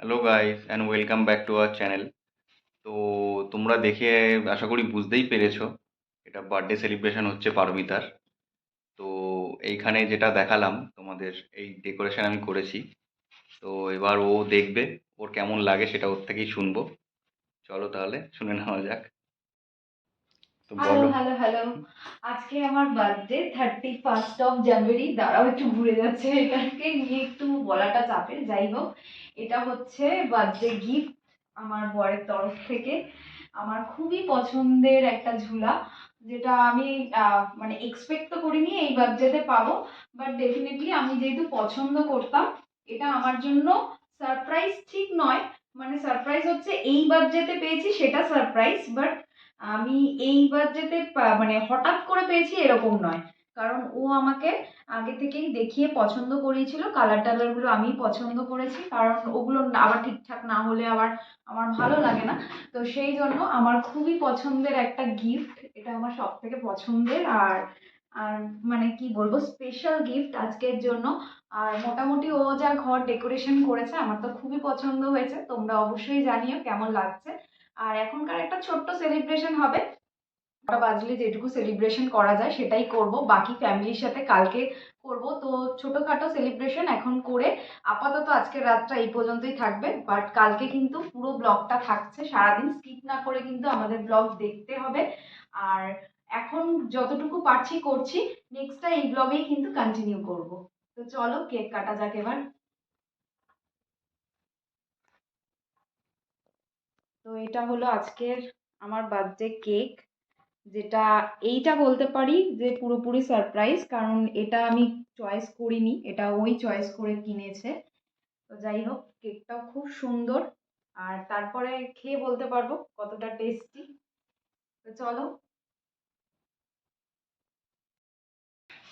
Hello guys and welcome back to our channel. তো তোমরা দেখে আশা করি বুঝতেই পেরেছো এটা বার্থডে সেলিব্রেশন হচ্ছে পারমিতার। তো এইখানে যেটা দেখালাম তোমাদের এই ডেকোরেশন আমি করেছি। তো এবার ও দেখবে ওর কেমন লাগে সেটা ওর থেকেই শুনবো। চলো তাহলে শুনে নেওয়া যাক। তো হ্যালো বলো। হ্যালো হ্যালো আজকে আমার বার্থডে 31 জানুয়ারি। দাঁড়াও, একটু ঘুরে যাচ্ছে, এটাকে নিয়ে একটু বলাটা চাপের। যাই হোক, এটা হচ্ছে বার্থডে গিফট আমার বরের তরফ থেকে। আমার খুবই পছন্দের একটা ঝুলা, যেটা আমি মানে এক্সপেক্ট তো করিনি এই বার্থডেতে পাবো, বাট ডেফিনেটলি আমি যেহেতু পছন্দ করতাম, এটা আমার জন্য সারপ্রাইজ ঠিক নয়। মানে সারপ্রাইজ হচ্ছে এই বার্থডেতে পেয়েছি সেটা সারপ্রাইজ, বাট আমি এই বাজেটে মানে হঠাৎ করে পেয়েছি এরকম নয়। কারণ ও আমাকে আগে থেকেই দেখিয়ে পছন্দ করিয়েছিল, কালার টালার গুলো আমি পছন্দ করেছি, কারণ ওগুলো আবার ঠিকঠাক না হলে আবার আমার ভালো লাগে না। তো সেই জন্য আমার খুবই পছন্দের একটা গিফট, এটা আমার সব থেকে পছন্দের। আর আর মানে কি বলবো, স্পেশাল গিফট আজকের জন্য। আর মোটামুটি ও যা ঘর ডেকোরেশন করেছে আমার তো খুবই পছন্দ হয়েছে, তোমরা অবশ্যই জানিও কেমন লাগছে। আর এখনকার একটা ছোট্ট সেলিব্রেশন হবে, 9টা বাজলে যেটুকু সেলিব্রেশন করা যায় সেটাই করব, বাকি ফ্যামিলির সাথে কালকে করব। তো ছোটখাটো সেলিব্রেশন এখন করে আপাতত আজকের রাতটা এই পর্যন্তই থাকবে, বাট কালকে কিন্তু পুরো ব্লগটা থাকছে, সারাদিন স্কিপ না করে কিন্তু আমাদের ব্লগ দেখতে হবে। আর এখন যতটুকু পারছি করছি, নেক্সটটা এই ব্লগেই কিন্তু কন্টিনিউ করব। তো চলো কেক কাটা যাক এবার। তো এটা হলো আজকের আমার বার্থডে কেক, যেটা এইটা বলতে পারি যে পুরোপুরি সারপ্রাইজ, কারণ এটা আমি চয়েস করিনি, এটা ওই চয়েস করে কিনেছে। তো যাই হোক, কেকটাও খুব সুন্দর, আর তারপরে খেয়ে বলতে পারবো কতটা টেস্টি। তো চলো।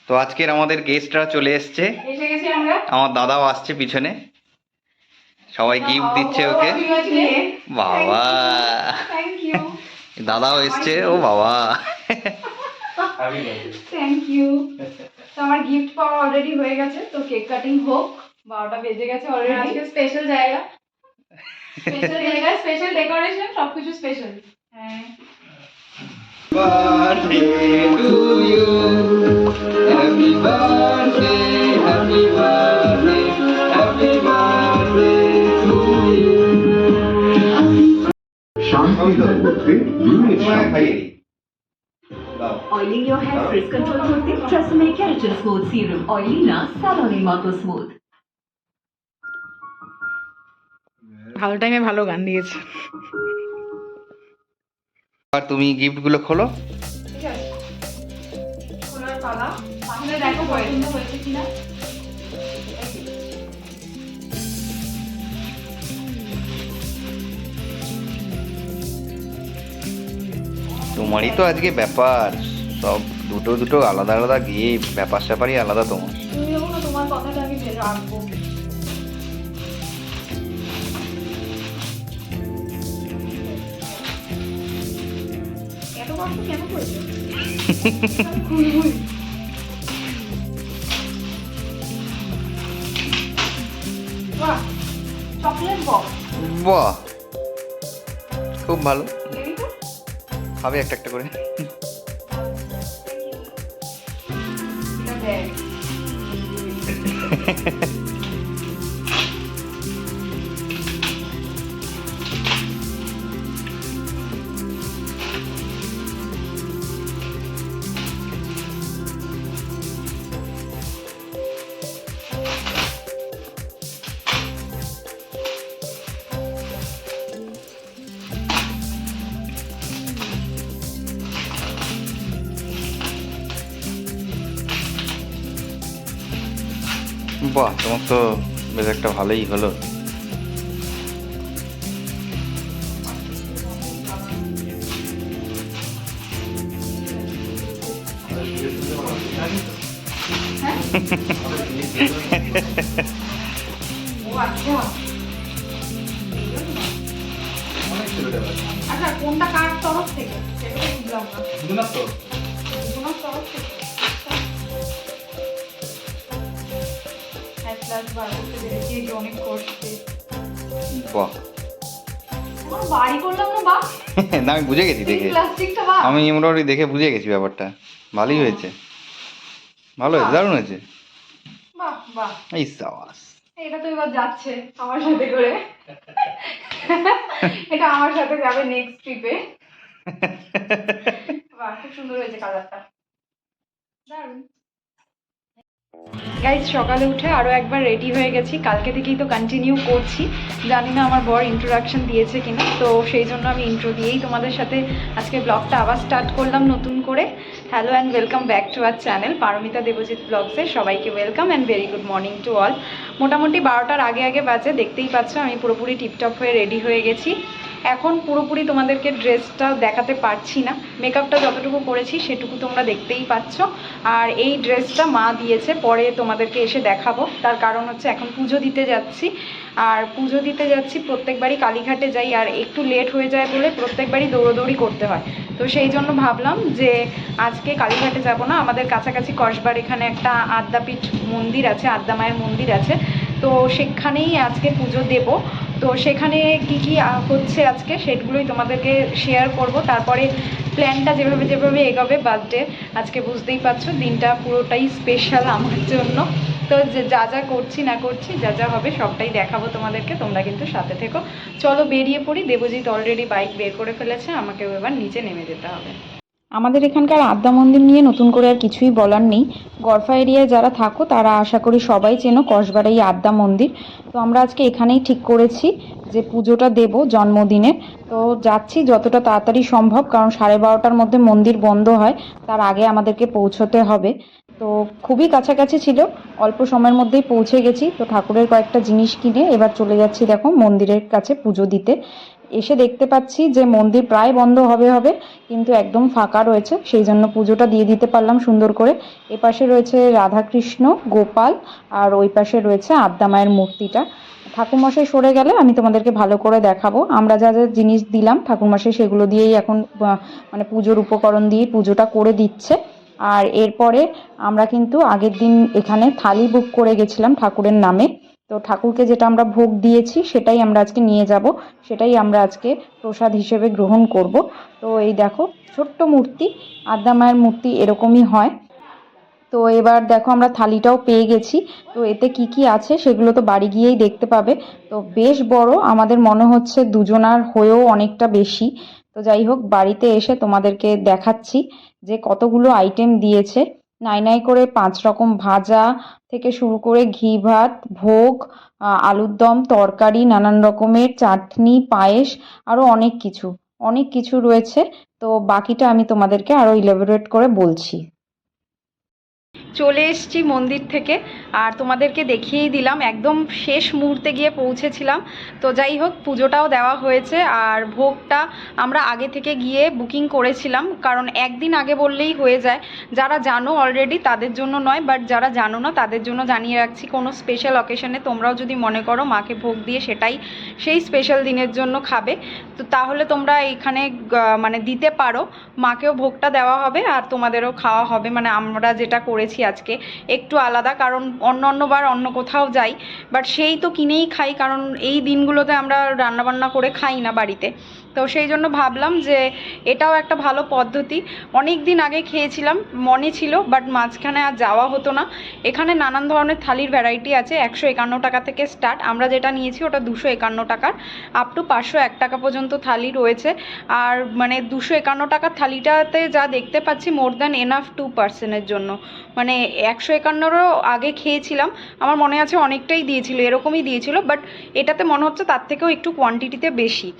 তো আজকের আমাদের গেস্টরা চলে এসছে। এসে গেছি আমরা। আমার দাদাও আসছে পিছনে, সবাই গিফট দিচ্ছে ওকে। বাবা, থ্যাংক ইউ। দাদাও এসছে। ও বাবা, থ্যাংক ইউ। তো আমার গিফট পাওয়া অলরেডি হয়ে গেছে, তো কেক কাটিং হোক। 12টা বেজে গেছে অলরেডি। আজকে স্পেশাল জায়গা, স্পেশাল জায়গা, স্পেশাল ডেকোরেশন, সবকিছু স্পেশাল। হ্যাঁ। birthday to you, happy birthday, happy birthday, happy birthday to you. শান্তিদার করতে ইউনিট শান্তি। Oiling your hair frizz control করতে ট্রেসেমে কেরাটিন স্মুথ সিরাম, অয়েলি না স্যালনের মতো স্মুথ। ভালো টাইমে ভালো গান দিয়েছে। আর তুমি গিফট গুলো খোলো। ঠিক আছে, খোলার পালা। তাহলে দেখো পছন্দ হয়েছে কিনা। তোমারই তো আজকে ব্যাপার, সব দুটো দুটো আলাদা আলাদা গিফট, ব্যাপার স্যাপারই আলাদা তোমার। তুমিও না, তোমার কথাটা আমি রাখবো। এত কষ্ট কেন করেছো? বাহ, চকলেট বক্স। বাহ, খুব ভালো। দেখি তো। খাবে একটা একটা করে। এটা দেখ। বাহ, তোমার তো বেশ একটা ভালোই হলো। হ্যাঁ? ও আচ্ছা। আচ্ছা, কোনটা কার তরফ থেকে সেটা তো বুঝলাম না। দুজনের তরফ থেকে। হ্যাঁ, ক্লাস 12 করতে পেরেছি, এই যে অনেক করছে। বাহ আমার বাড়ি করলাম না বা না আমি বুঝে গেছি দেখে, প্লাস্টিকটা বা আমি মোটামুটি দেখে বুঝে গেছি ব্যাপারটা। ভালোই হয়েছে, ভালো হয়েছে, দারুণ হয়েছে। বাহ বাহ, এই সাবাস। এটা তো এবার যাচ্ছে আমার সাথে করে, এটা আমার সাথে যাবে নেক্সট ট্রিপে। বাহ, খুব সুন্দর হয়েছে কালারটা, দারুণ। গাইজ, সকালে উঠে আরও একবার রেডি হয়ে গেছি, কালকে থেকেই তো কন্টিনিউ করছি। জানি না আমার বর ইন্ট্রোডাকশন দিয়েছে কিনা, তো সেই জন্য আমি ইন্ট্রো দিয়েই তোমাদের সাথে আজকে ব্লগটা আবার স্টার্ট করলাম নতুন করে। Hello and welcome back to our channel Paramita Debjit ব্লগসে সবাইকে welcome and very good morning to all. মোটামুটি 12টার আগে আগে বাজে, দেখতেই পাচ্ছ আমি পুরোপুরি টিপটপ হয়ে রেডি হয়ে গেছি। এখন পুরোপুরি তোমাদেরকে ড্রেসটা দেখাতে পারছি না, মেকআপটা যতটুকু করেছি সেটুকু তোমরা দেখতেই পাচ্ছ। আর এই ড্রেসটা মা দিয়েছে, পরে তোমাদেরকে এসে দেখাবো। তার কারণ হচ্ছে এখন পুজো দিতে যাচ্ছি, আর পুজো দিতে যাচ্ছি প্রত্যেকবারই কালীঘাটে যাই, আর একটু লেট হয়ে যায় বলে প্রত্যেকবারই দৌড়োদৌড়ি করতে হয়। তো সেই জন্য ভাবলাম যে আজকে কালীঘাটে যাব না, আমাদের কাছাকাছি কসবার এখানে একটা আদ্যাপীঠ মন্দির আছে, আদ্যা মায়ের মন্দির আছে, তো সেখানেই আজকে পুজো দেব। তো সেখানে কি কি হচ্ছে আজকে সেগুলোই তোমাদেরকে শেয়ার করব। তারপরে প্ল্যানটা যেভাবে যেভাবে এগোবে বার্থডে, আজকে বুঝতেই পারছো দিনটা পুরোটাই স্পেশাল আমার জন্য। তো যা যা করছি না করছি, যা যা হবে সবটাই দেখাবো তোমাদেরকে, তোমরা কিন্তু সাথে থেকো। চলো বেরিয়ে পড়ি। দেবজিৎ অলরেডি বাইক বের করে ফেলেছে, আমাকেও এবার নিচে নেমে যেতে হবে। আমাদের এখানকার আদ্যা মন্দির নিয়ে নতুন করে আর কিছুই বলার নেই। গড়ফা এরিয়ায় যারা থাকো তারা আশা করি সবাই চেনো কসবার এই আদ্যা মন্দির। তো আমরা আজকে এখানেই ঠিক করেছি যে পুজোটা দেব জন্মদিনে। তো যাচ্ছি যতটা তাড়াতাড়ি সম্ভব, কারণ 12:30টার মধ্যে মন্দির বন্ধ হয়, তার আগে আমাদেরকে পৌঁছতে হবে। তো খুবই কাছাকাছি ছিল, অল্প সময়ের মধ্যেই পৌঁছে গেছি। তো ঠাকুরের কয়েকটা জিনিস কিনে এবার চলে যাচ্ছি দেখো মন্দিরের কাছে পুজো দিতে। এসে দেখতে পাচ্ছি যে মন্দির প্রায় বন্ধ হবে কিন্তু একদম ফাঁকা রয়েছে, সেই জন্য পুজোটা দিয়ে দিতে পারলাম সুন্দর করে। এপাশে রয়েছে রাধাকৃষ্ণ, গোপাল, আর ওই পাশে রয়েছে আদ্যা মায়ের মূর্তিটা। ঠাকুরমশাই সরে গেলে আমি তোমাদেরকে ভালো করে দেখাবো। আমরা যা যা জিনিস দিলাম ঠাকুরমশাই সেগুলো দিয়েই এখন মানে পুজোর উপকরণ দিয়ে পুজোটা করে দিচ্ছে। আর এরপরে আমরা কিন্তু আগের দিন এখানে থালি বুক করে গেছিলাম ঠাকুরের নামে। তো ঠাকুরকে যেটা আমরা ভোগ দিয়েছি সেটাই আমরা আজকে নিয়ে যাব, সেটাই আমরা আজকে প্রসাদ হিসেবে গ্রহণ করব। তো এই দেখো ছোট্ট মূর্তি, আদ্যা মায়ের মূর্তি এরকমই হয়। তো এবার দেখো আমরা থালিটাও পেয়ে গেছি। তো এতে কি কি আছে সেগুলো তো বাড়ি গিয়েই দেখতে পাবে। তো বেশ বড়, আমাদের মনে হচ্ছে দুজনার হয়েও অনেকটা বেশি। তো যাই হোক, বাড়িতে এসে তোমাদেরকে দেখাচ্ছি যে কতগুলো আইটেম দিয়েছে। নাই নাই করে 5 রকম ভাজা থেকে শুরু করে ঘি ভাত, ভোগ, আলুর দম, তরকারি, নানান রকমের চাটনি, পায়েস, আরও অনেক কিছু রয়েছে। তো বাকিটা আমি তোমাদেরকে আরও ইলাবোরেট করে বলছি। চলে এসেছি মন্দির থেকে, আর তোমাদেরকে দেখিয়েই দিলাম, একদম শেষ মুহূর্তে গিয়ে পৌঁছেছিলাম। তো যাই হোক, পুজোটাও দেওয়া হয়েছে, আর ভোগটা আমরা আগে থেকে গিয়ে বুকিং করেছিলাম, কারণ একদিন আগে বললেই হয়ে যায়। যারা জানো অলরেডি তাদের জন্য নয়, বাট যারা জানো না তাদের জন্য জানিয়ে রাখছি, কোনো স্পেশাল অকেশনে তোমরাও যদি মনে করো মাকে ভোগ দিয়ে সেটাই সেই স্পেশাল দিনের জন্য খাবে, তো তাহলে তোমরা এখানে মানে দিতে পারো, মাকেও ভোগটা দেওয়া হবে আর তোমাদেরও খাওয়া হবে। মানে আমরা যেটা করেছি আজকে একটু আলাদা, কারণ অন্যবার অন্য কোথাও যাই বাট সেই তো কিনেই খাই, কারণ এই দিনগুলোতে আমরা রান্নাবান্না করে খাই না বাড়িতে। তো সেই জন্য ভাবলাম যে এটাও একটা ভালো পদ্ধতি। অনেক দিন আগে খেয়েছিলাম, মনে ছিল, বাট মাঝখানে আর যাওয়া হতো না। এখানে নানান ধরনের থালির ভ্যারাইটি আছে, 151 টাকা থেকে স্টার্ট, আমরা যেটা নিয়েছি ওটা 251 টাকার, আপ টু 501 টাকা পর্যন্ত থালি রয়েছে। আর মানে 251 টাকার থালিটাতে যা দেখতে পাচ্ছি মোর দ্যান এনাফ 2 পার্সনের জন্য। মানে 151-রও আগে খেয়েছিলাম, আমার মনে আছে অনেকটাই দিয়েছিল, এরকমই দিয়েছিল, বাট এটাতে মনে হচ্ছে তার থেকেও একটু কোয়ান্টিটিতে বেশি।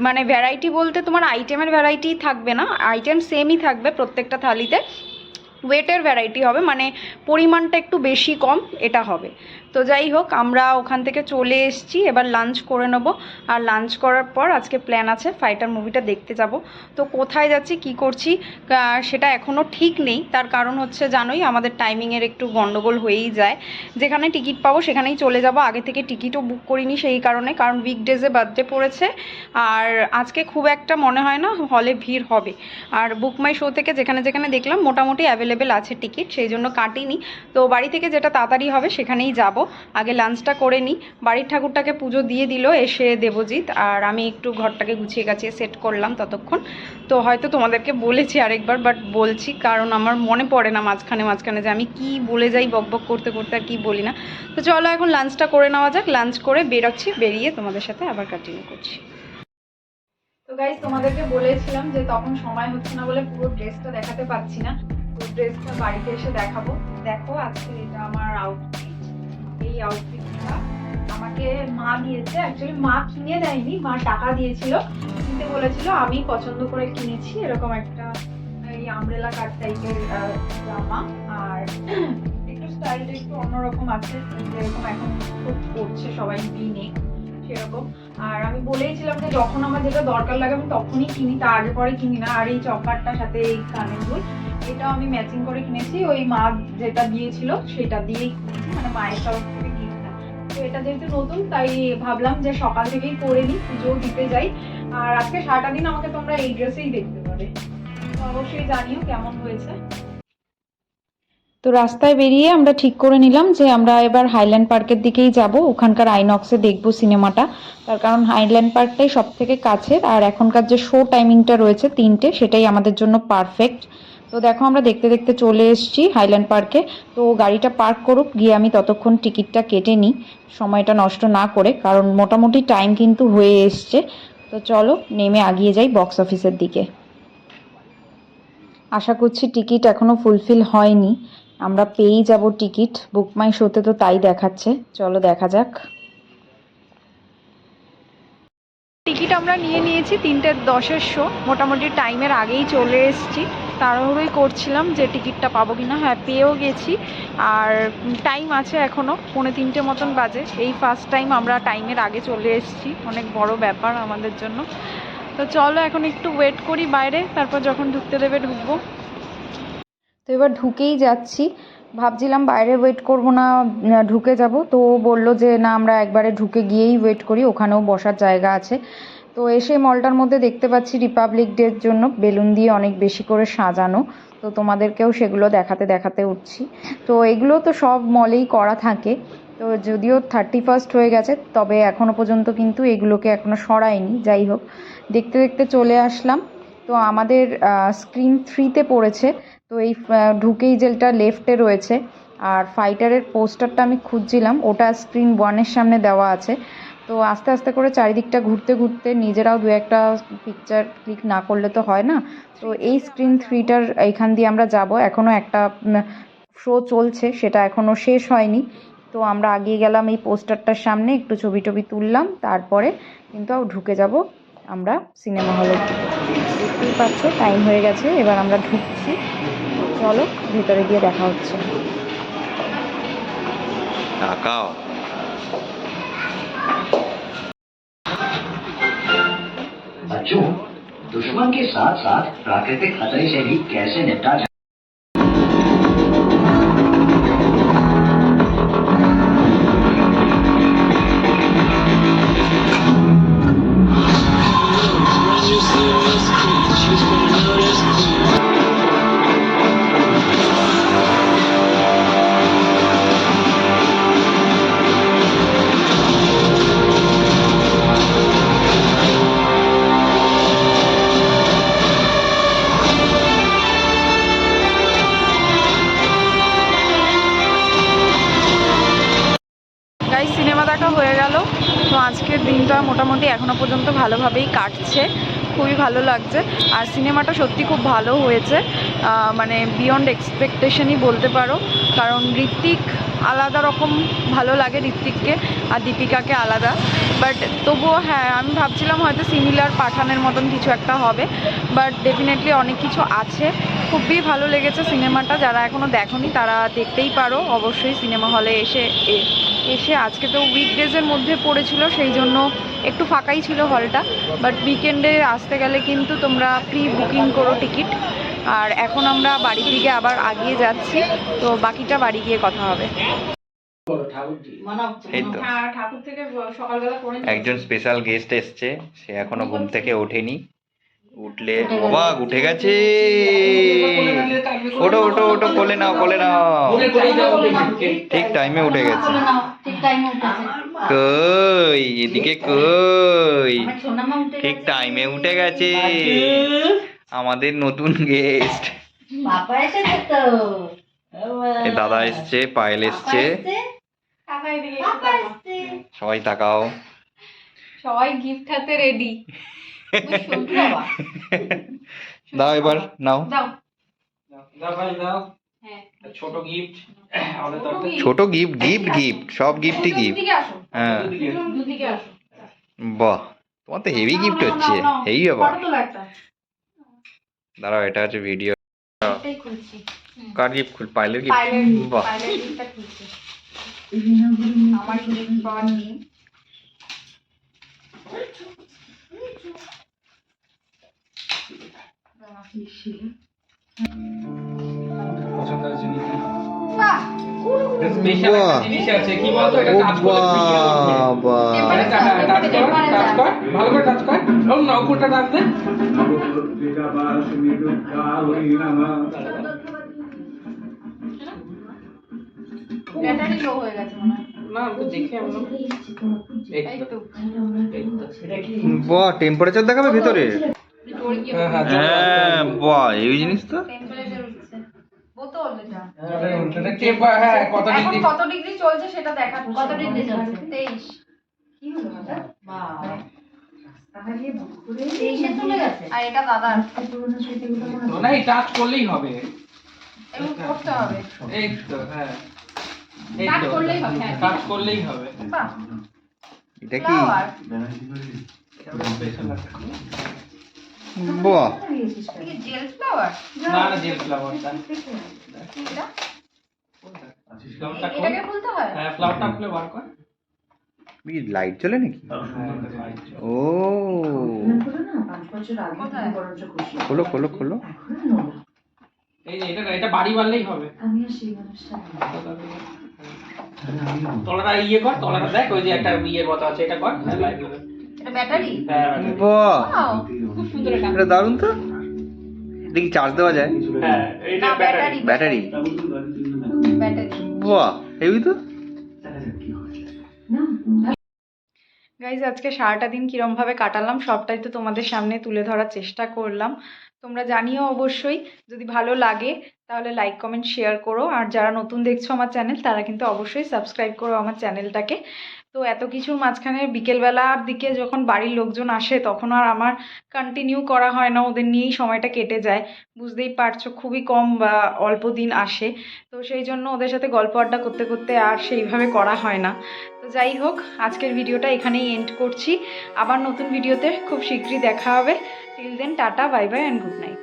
মানে ভ্যারাইটি বলতে তোমার আইটেমের ভ্যারাইটি থাকবে না, আইটেম সেমই থাকবে প্রত্যেকটা থালিতে, ওয়েটের ভ্যারাইটি হবে, মানে পরিমাণটা একটু বেশি কম এটা হবে। তো যাই হোক, আমরা ওখান থেকে চলে এসেছি, এবার লাঞ্চ করে নেব। আর লাঞ্চ করার পর আজকে প্ল্যান আছে ফাইটার মুভিটা দেখতে যাব। তো কোথায় যাচ্ছি কি করছি সেটা এখনও ঠিক নেই, তার কারণ হচ্ছে জানোই আমাদের টাইমিংয়ের একটু গন্ডগোল হয়েই যায়, যেখানে টিকিট পাবো সেখানেই চলে যাব। আগে থেকে টিকিটও বুক করিনি সেই কারণে, কারণ উইকডেজে বার্থডে পড়েছে, আর আজকে খুব একটা মনে হয় না হলে ভিড় হবে। আর বুক মাই শো থেকে যেখানে যেখানে দেখলাম মোটামুটি অ্যাভেলেবেল আছে টিকিট, সেই জন্য কাটিনি। তো বাড়ি থেকে যেটা তাড়াতাড়ি হবে সেখানেই যাব। আগে লাঞ্চটা করে নিই। বাড়ির ঠাকুরটাকে পুজো দিয়ে দিল এসে দেবজিৎ, আর আমি একটু ঘরটাকে গুছিয়ে গাছিয়ে সেট করলাম ততক্ষণ। তো হয়তো তোমাদেরকে বলেছি আরেকবার, বাট বলছি কারণ আমার মনে পড়ে না মাঝখানে মাঝখানে যে আমি কি বলে যাই বকবক করতে করতে আর কি বলি না। তো চলো এখন লাঞ্চটা করে নেওয়া যাক। লাঞ্চ করে বেরোচ্ছি, বেরিয়ে তোমাদের সাথে আবার কন্টিনিউ করছি। তো গাইস, তোমাদেরকে বলেছিলাম যে তখন সময় হচ্ছে না বলে পুরো ড্রেসটা দেখাতে পাচ্ছি না। তো ড্রেসটা বাড়িতে এসে দেখাবো। দেখো আজকে এটা আমার আউটফিট। এই আউটফিটটা আমাকে মা দিয়েছে, অ্যাকচুয়ালি মা কিনে দেয়নি, মা টাকা দিয়েছিল, কিনতে বলেছিল, আমি পছন্দ করে কিনেছি। এরকম একটা এই আমব্রেলা কাট টাইপের জামা, আর একটু স্টাইলটা একটু অন্যরকম আছে, যেরকম এখন খুব করছে সবাই নেক সেরকম। আর আমি বলেইছিলাম যে যখন আমার যেটা দরকার লাগে আমি তখনই কিনি, তার আগে পরে কিনি না। আর এই চপারটার সাথে এই কানের দুল, এটাও আমি ম্যাচিং করে কিনেছি, ওই মা যেটা দিয়েছিল সেটা দিয়েই কিনেছি, মানে মায়ের তরফ থেকে গিফটটা। তো এটা যেহেতু নতুন তাই ভাবলাম যে সকাল থেকেই করে নিই, পুজোও দিতে যাই। আর আজকে সারাটা দিন আমাকে তোমরা এই ড্রেসেই দেখতে পাবে। তো অবশ্যই জানিও কেমন হয়েছে। তো রাস্তায় বেরিয়ে আমরা ঠিক করে নিলাম যে আমরা এবার হাইল্যান্ড পার্কের দিকেই যাব, ওখানকার আইনক্সে দেখব সিনেমাটা। তার কারণ হাইল্যান্ড পার্কটাই সব থেকে কাছের, আর এখনকার যে শো টাইমিংটা রয়েছে 3টে, সেটাই আমাদের জন্য পারফেক্ট। তো দেখো আমরা দেখতে দেখতে চলে এসেছি হাইল্যান্ড পার্কে। তো গাড়িটা পার্ক করুক, গিয়ে আমি ততক্ষণ টিকিটটা কেটে নিই, সময়টা নষ্ট না করে, কারণ মোটামুটি টাইম কিন্তু হয়ে এসছে। তো চলো নেমে আগিয়ে যাই বক্স অফিসের দিকে। আশা করছি টিকিট এখনও ফুলফিল হয়নি, আমরা পেয়েই যাব টিকিট। বুক মাই শোতে তো তাই দেখাচ্ছে, চলো দেখা যাক। টিকিট আমরা নিয়ে নিয়েছি 3:10 শো, মোটামুটি টাইমের আগেই চলে এসেছি। তাড়াহুড়োই করছিলাম যে টিকিটটা পাবো কিনা। হ্যাঁ, পেয়েও গেছি, আর টাইম আছে এখনও, 2:45 মতন বাজে। এই ফার্স্ট টাইম আমরা টাইমের আগে চলে এসেছি, অনেক বড় ব্যাপার আমাদের জন্য। তো চলো এখন একটু ওয়েট করি বাইরে, তারপর যখন ঢুকতে দেবে ঢুকবো। তো এবার ঢুকেই যাচ্ছি, ভাবছিলাম বাইরে ওয়েট করব না, ঢুকে যাব। তো বললো যে না, আমরা একবারে ঢুকে গিয়েই ওয়েট করি, ওখানেও বসার জায়গা আছে। তো এসে মলটার মধ্যে দেখতে পাচ্ছি রিপাবলিক ডের জন্য বেলুন দিয়ে অনেক বেশি করে সাজানো। তো তোমাদেরকেও সেগুলো দেখাতে দেখাতে উঠছি। তো এগুলো তো সব মলেই করা থাকে। তো যদিও 31st হয়ে গেছে, তবে এখনও পর্যন্ত কিন্তু এগুলোকে এখনও সরায়নি। যাই হোক, দেখতে দেখতে চলে আসলাম। তো আমাদের স্ক্রিন 3তে পড়েছে। তো এই ঢুকেই যেটা লেফটে রয়েছে, আর ফাইটারের পোস্টারটা আমি খুঁজছিলাম, ওটা স্ক্রিন 1-এর সামনে দেওয়া আছে। তো আস্তে আস্তে করে চারিদিকটা ঘুরতে ঘুরতে নিজেরাও দু একটা পিকচার ক্লিক না করলে তো হয় না। তো এই স্ক্রিন 3টার এইখান দিয়ে আমরা যাব। এখনও একটা শো চলছে, সেটা এখনও শেষ হয়নি। তো আমরা আগিয়ে গেলাম এই পোস্টারটার সামনে, একটু ছবি টবি তুললাম, তারপরে কিন্তু ঢুকে যাব আমরা সিনেমা হলের দিকে। দেখতেই পাচ্ছ টাইম হয়ে গেছে, এবার আমরা ঢুকছি। চলো ভেতরে গিয়ে দেখা হচ্ছে। তাকাও। बच्चों, दुश्मन के साथ साथ प्राकृतिक खतरे से भी कैसे निपटा जाए। সিনেমা দেখা হয়ে গেল। তো আজকের দিনটা মোটামুটি এখনও পর্যন্ত ভালোভাবেই কাটছে, খুবই ভালো লাগছে। আর সিনেমাটা সত্যি খুব ভালো হয়েছে, মানে বিয়ন্ড এক্সপেকটেশনই বলতে পারো। কারণ ঋত্বিক আলাদা রকম ভালো লাগে ঋত্বিককে, আর দীপিকাকে আলাদা। বাট তবুও হ্যাঁ, আমি ভাবছিলাম হয়তো সিমিলার পাঠানের মতন কিছু একটা হবে, বাট ডেফিনেটলি অনেক কিছু আছে। খুবই ভালো লেগেছে সিনেমাটা। যারা এখনও দেখোনি তারা দেখতেই পারো অবশ্যই সিনেমা হলে এসে। আজকে তো উইকডেজের মধ্যে পড়েছিল, সেই জন্য একটু ফাঁকাই ছিল হলটা। বাট উইকেন্ডে আসতে গেলে কিন্তু তোমরা প্রি বুকিং করো টিকিট। আর এখন আমরা বাড়ির দিকে আবার আগিয়ে যাচ্ছি, তো বাকিটা বাড়ি গিয়ে কথা হবে। এই তো হ্যাঁ, ঠাকুর থেকে সকালবেলা করে একজন স্পেশাল গেস্ট এসছে, সে এখনো ঘুম থেকে ওঠেনি। উঠলে বাবা উঠে গেছে। ওটো ওটো ওটো, কোলে নাও কোলে নাও। ঠিক টাইমে উঠে গেছে। কই এদিকে কই, ঠিক টাইমে উঠে গেছে আমাদের নতুন গেস্ট। বাবা এসেছে তো। এই দাদা এসছে, পায়েল এসছে, সবাই তাকাও। সবাই গিফট হাতে রেডি। দাও এবার নাও। দাও দাও ভাই দাও। হ্যাঁ ছোট গিফট। ছোট গিফট, গিফট গিফট, সব গিফটই গিফট। দিকে আসো, হ্যাঁ দুদিকে আসো। বাহ, তোমার তো হেভি নাও, গিফট নাও, হচ্ছে, নাও, নাও। হেভি ব্যাপার। ফটো তোলো একটা। দাঁড়াও, এটা হচ্ছে ভিডিও। এটাই খুলছি। কার গিফট খুল? পাইলের গিফট। পাইলের বাহ, পাইলের গিফটটা খুলছি। আমার গিফট পাওয়ার দিন। পছন্দ হয়েছে নিতে। বাহ, স্পেশাল একটা জিনিস আছে, কি বলতো, এটা টাচ করলে ভিডিও ওঠে। বাবা, এটা টাচ কর, টাচ কর, ভালো করে টাচ কর। ওম না, উপরটা টাচ দে। ব্যাটারি লো হয়ে গেছে মনে হয়। না, আমি তো দেখে আমরা এই তো। এটা কি? বাহ, টেম্পারেচার দেখাবে ভিতরে। হ্যাঁ হ্যাঁ, হ্যাঁ বাহ, এই জিনিস তো। টেম্পারেচার উঠছে। বোতল এটা। এটা টেম্পার, হ্যাঁ, কত এখন ডিগ্রি? কত ডিগ্রি চলছে সেটা দেখাচ্ছে। কত ডিগ্রি চলছে? 23। কি হলো দাদা? বাবা। রাস্তাটা দিয়ে ভুল করে 23 এ চলে গেছে। আর এটা দাদার। পুরোনো স্মৃতিগুলো মনে তো না, এই টাচ করলেই হবে। এরকম করতে হবে। এই তো, হ্যাঁ। এই টাচ তো, করলেই হবে, হ্যাঁ। টাচ করলেই হবে। বাহ, এটা কি? ফ্লাওয়ার। এটা হলো স্পেশাল একটা। বাহ, দিয়েছিস এটা কি জেল ফ্লাওয়ার? না না, জেল ফ্লাওয়ারটা। কি এটা? ফ্লাওয়ারটা খোল। এটাকে খুলতে হয়? হ্যাঁ, ফ্লাওয়ারটা খুলে বার কর। লাইট জ্বলে নাকি? হ্যাঁ, এটা লাইট জ্বলে। ও, না 5 বছর আগে কোথায়? তুমি বরঞ্চ খুশি। খোলো খোলো খোলো। এখন আর নয়। এই যে এটা বাড়ি বাড়লেই হবে। আমি আর সেই মানুষটা নই। তলাটা ইয়ে কর, তলাটা দেখ, ওই যে একটা ইয়ের কথা আছে, এটা কর। হ্যাঁ, লাইট জ্বলে। এটা ব্যাটারি? হ্যাঁ, ব্যাটারি। বাহ, ওয়াও, খুব সুন্দর এটা। এটা দারুণ তো। এটা কি চার্জ দেওয়া যায়? হ্যাঁ, এইটা না, ব্যাটারি। ব্যাটারি। ব্যাটারি। বাহ, হেভি তো। গাইজ, আজকে সারাটা দিন কীরমভাবে কাটালাম সবটাই তো তোমাদের সামনে তুলে ধরার চেষ্টা করলাম। তোমরা জানিও অবশ্যই, যদি ভালো লাগে তাহলে লাইক কমেন্ট শেয়ার করো। আর যারা নতুন দেখছো আমার চ্যানেল, তারা কিন্তু অবশ্যই সাবস্ক্রাইব করো আমার চ্যানেলটাকে। তো এত কিছুর মাঝখানে বিকেলবেলার দিকে যখন বাড়ির লোকজন আসে তখন আর আমার কন্টিনিউ করা হয় না, ওদের নিয়েই সময়টা কেটে যায়। বুঝতেই পারছো, খুবই কম বা অল্প দিন আসে, তো সেই জন্য ওদের সাথে গল্প আড্ডা করতে করতে আর সেইভাবে করা হয় না। তো যাই হোক, আজকের ভিডিওটা এখানেই এন্ড করছি। আবার নতুন ভিডিওতে খুব শীঘ্রই দেখা হবে। Till then, tata, bye bye and good night.